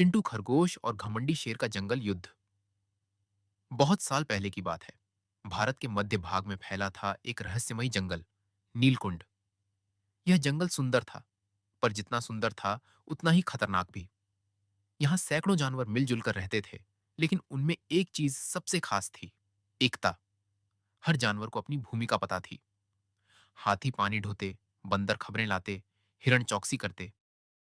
चिंटू खरगोश और घमंडी शेर का जंगल युद्ध। बहुत साल पहले की बात है। भारत के मध्य भाग में फैला था एक रहस्यमयी जंगल, नीलकुंड। यह जंगल सुंदर था, पर जितना सुंदर था उतना ही खतरनाक भी। यहाँ सैकड़ों जानवर मिलजुल कर रहते थे, लेकिन उनमें एक चीज सबसे खास थी: एकता। हर जानवर को अपनी भूमिका पता थी। हाथी पानी ढोते, बंदर खबरें लाते, हिरण चौकसी करते,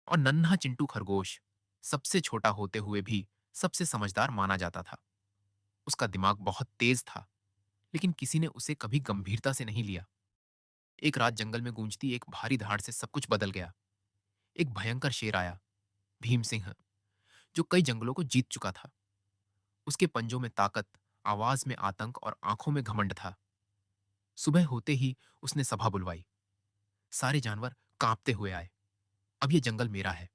और नन्हा चिंटू खरगोश सबसे छोटा होते हुए भी सबसे समझदार माना जाता था। उसका दिमाग बहुत तेज था, लेकिन किसी ने उसे कभी गंभीरता से नहीं लिया। एक रात जंगल में गूंजती एक भारी दहाड़ से सब कुछ बदल गया। एक भयंकर शेर आया, भीम सिंह, जो कई जंगलों को जीत चुका था। उसके पंजों में ताकत, आवाज में आतंक और आंखों में घमंड था। सुबह होते ही उसने सभा बुलवाई। सारे जानवर कांपते हुए आए। अब यह जंगल मेरा है,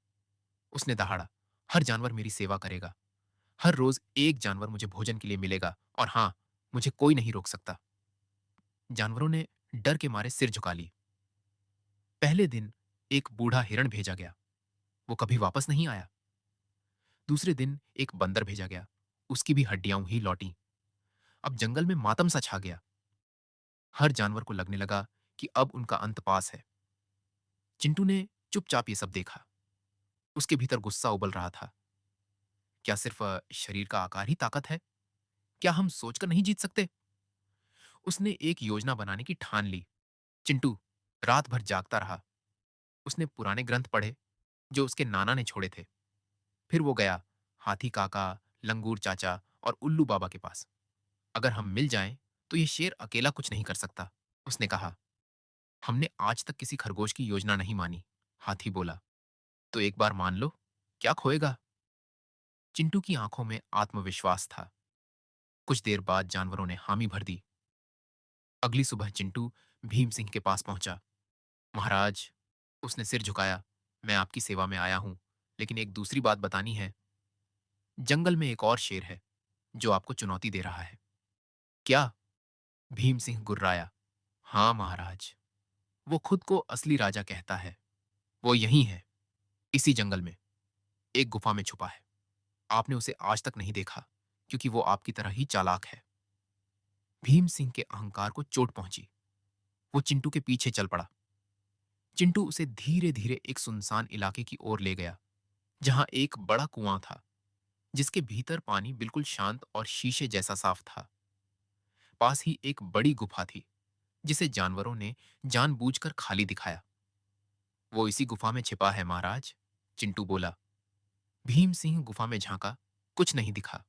उसने दहाड़ा। हर जानवर मेरी सेवा करेगा। हर रोज एक जानवर मुझे भोजन के लिए मिलेगा, और हां, मुझे कोई नहीं रोक सकता। जानवरों ने डर के मारे सिर झुका ली। पहले दिन एक बूढ़ा हिरण भेजा गया, वो कभी वापस नहीं आया। दूसरे दिन एक बंदर भेजा गया, उसकी भी हड्डियां ही लौटी। अब जंगल में मातम सा छा गया। हर जानवर को लगने लगा कि अब उनका अंत पास है। चिंटू ने चुपचाप ये सब देखा। उसके भीतर गुस्सा उबल रहा था। क्या सिर्फ शरीर का आकार ही ताकत है? क्या हम सोचकर नहीं जीत सकते? उसने एक योजना बनाने की ठान ली। चिंटू रात भर जागता रहा। उसने पुराने ग्रंथ पढ़े जो उसके नाना ने छोड़े थे। फिर वो गया हाथी काका, लंगूर चाचा और उल्लू बाबा के पास। अगर हम मिल जाएं, तो ये शेर अकेला कुछ नहीं कर सकता, उसने कहा। हमने आज तक किसी खरगोश की योजना नहीं मानी, हाथी बोला। तो एक बार मान लो, क्या खोएगा? चिंटू की आंखों में आत्मविश्वास था। कुछ देर बाद जानवरों ने हामी भर दी। अगली सुबह चिंटू भीम सिंह के पास पहुंचा। महाराज, उसने सिर झुकाया, मैं आपकी सेवा में आया हूं, लेकिन एक दूसरी बात बतानी है। जंगल में एक और शेर है जो आपको चुनौती दे रहा है। क्या? भीम सिंह गुर्राया। हाँ महाराज, वो खुद को असली राजा कहता है। वो यहीं है, इसी जंगल में, एक गुफा में छुपा है। आपने उसे आज तक नहीं देखा, क्योंकि वो आपकी तरह ही चालाक है। भीम सिंह के अहंकार को चोट पहुंची। वो चिंटू के पीछे चल पड़ा। चिंटू उसे धीरे धीरे एक सुनसान इलाके की ओर ले गया, जहां एक बड़ा कुआं था, जिसके भीतर पानी बिल्कुल शांत और शीशे जैसा साफ था। पास ही एक बड़ी गुफा थी, जिसे जानवरों ने जानबूझकर खाली दिखाया। वो इसी गुफा में छिपा है महाराज, चिंटू बोला। भीम सिंह गुफा में झांका, कुछ नहीं दिखा।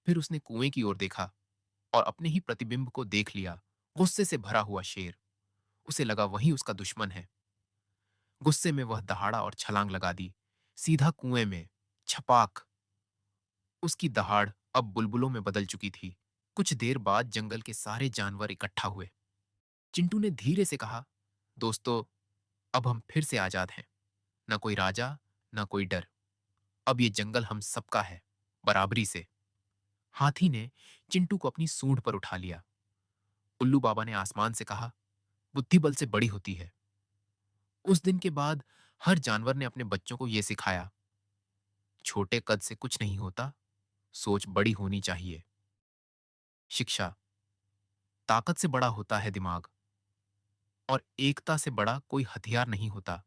फिर उसने कुएं की ओर देखा और अपने ही प्रतिबिंब को देख लिया, गुस्से से भरा हुआ शेर। उसे लगा वही उसका दुश्मन है। गुस्से में वह दहाड़ा और छलांग लगा दी, सीधा कुएं में, छपाक। उसकी दहाड़ अब बुलबुलों में बदल चुकी थी। कुछ देर बाद जंगल के सारे जानवर इकट्ठा हुए। चिंटू ने धीरे से कहा, दोस्तों, अब हम फिर से आजाद हैं। ना कोई राजा, ना कोई डर। अब ये जंगल हम सबका है, बराबरी से। हाथी ने चिंटू को अपनी सूंड पर उठा लिया। उल्लू बाबा ने आसमान से कहा, बुद्धि बल से बड़ी होती है। उस दिन के बाद हर जानवर ने अपने बच्चों को यह सिखाया, छोटे कद से कुछ नहीं होता, सोच बड़ी होनी चाहिए। शिक्षा: ताकत से बड़ा होता है दिमाग, और एकता से बड़ा कोई हथियार नहीं होता।